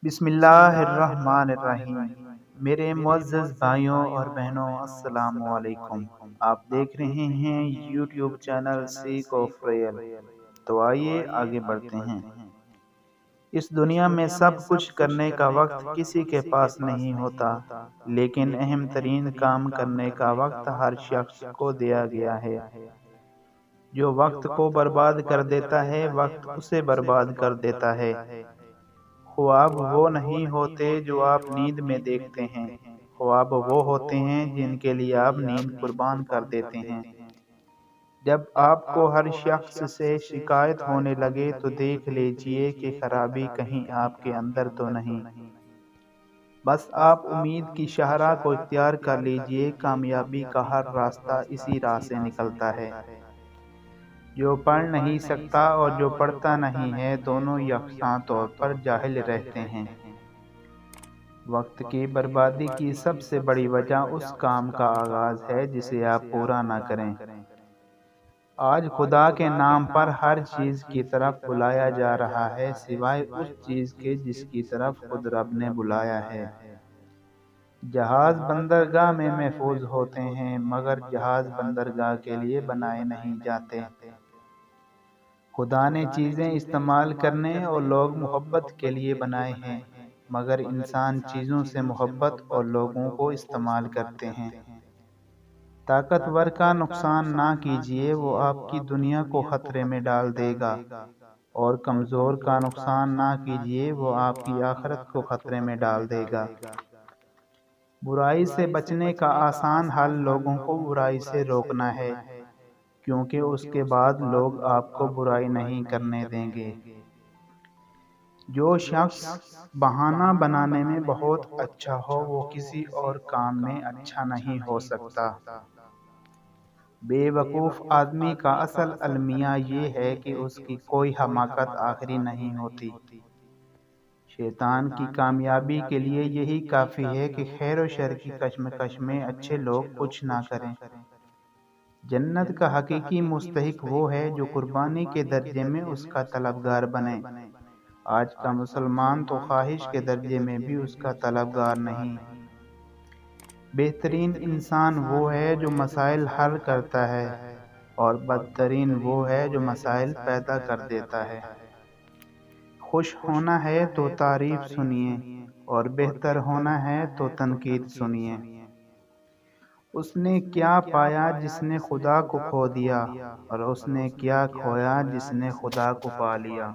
بسم اللہ الرحمن الرحیم۔ میرے معزز بھائیوں اور بہنوں، السلام علیکم۔ آپ دیکھ رہے ہیں یوٹیوب چینل سیک آف ریل۔ تو آئیے آگے بڑھتے ہیں۔ اس دنیا میں سب کچھ کرنے کا وقت کسی کے پاس نہیں ہوتا، لیکن اہم ترین کام کرنے کا وقت ہر شخص کو دیا گیا ہے۔ جو وقت کو برباد کر دیتا ہے، وقت اسے برباد کر دیتا ہے۔ خواب وہ نہیں ہوتے جو آپ نیند میں دیکھتے ہیں، خواب وہ ہوتے ہیں جن کے لیے آپ نیند قربان کر دیتے ہیں۔ جب آپ کو ہر شخص سے شکایت ہونے لگے تو دیکھ لیجئے کہ خرابی کہیں آپ کے اندر تو نہیں۔ بس آپ امید کی شاہراہ کو اختیار کر لیجئے، کامیابی کا ہر راستہ اسی راہ سے نکلتا ہے۔ جو پڑھ نہیں سکتا اور جو پڑھتا نہیں ہے، دونوں یکساں طور پر جاہل رہتے ہیں۔ وقت کی بربادی کی سب سے بڑی وجہ اس کام کا آغاز ہے جسے آپ پورا نہ کریں۔ آج خدا کے نام پر ہر چیز کی طرف بلایا جا رہا ہے، سوائے اس چیز کے جس کی طرف خود رب نے بلایا ہے۔ جہاز بندرگاہ میں محفوظ ہوتے ہیں، مگر جہاز بندرگاہ کے لیے بنائے نہیں جاتے۔ خدا نے چیزیں استعمال کرنے اور لوگ محبت کے لیے بنائے ہیں، مگر انسان چیزوں سے محبت اور لوگوں کو استعمال کرتے ہیں۔ طاقتور کا نقصان نہ کیجیے، وہ آپ کی دنیا کو خطرے میں ڈال دے گا، اور کمزور کا نقصان نہ کیجیے، وہ آپ کی آخرت کو خطرے میں ڈال دے گا۔ برائی سے بچنے کا آسان حل لوگوں کو برائی سے روکنا ہے، کیونکہ اس کے بعد لوگ آپ کو برائی نہیں کرنے دیں گے۔ جو شخص بہانہ بنانے میں بہت اچھا ہو، وہ کسی اور کام میں اچھا نہیں ہو سکتا۔ بے وقوف آدمی کا اصل المیہ یہ ہے کہ اس کی کوئی حماقت آخری نہیں ہوتی۔ شیطان کی کامیابی کے لیے یہی کافی ہے کہ خیر و شر کی کشمکش میں اچھے لوگ کچھ نہ کریں۔ جنت کا حقیقی مستحق وہ ہے جو قربانی کے درجے میں اس کا طلبگار بنے۔ آج کا مسلمان تو خواہش کے درجے میں بھی اس کا طلبگار نہیں۔ بہترین انسان وہ ہے جو مسائل حل کرتا ہے، اور بدترین وہ ہے جو مسائل پیدا کر دیتا ہے۔ خوش ہونا ہے تو تعریف سنیے، اور بہتر ہونا ہے تو تنقید سنیے۔ اس نے کیا پایا جس نے خدا کو کھو دیا، اور اس نے کیا کھویا جس نے خدا کو پا لیا۔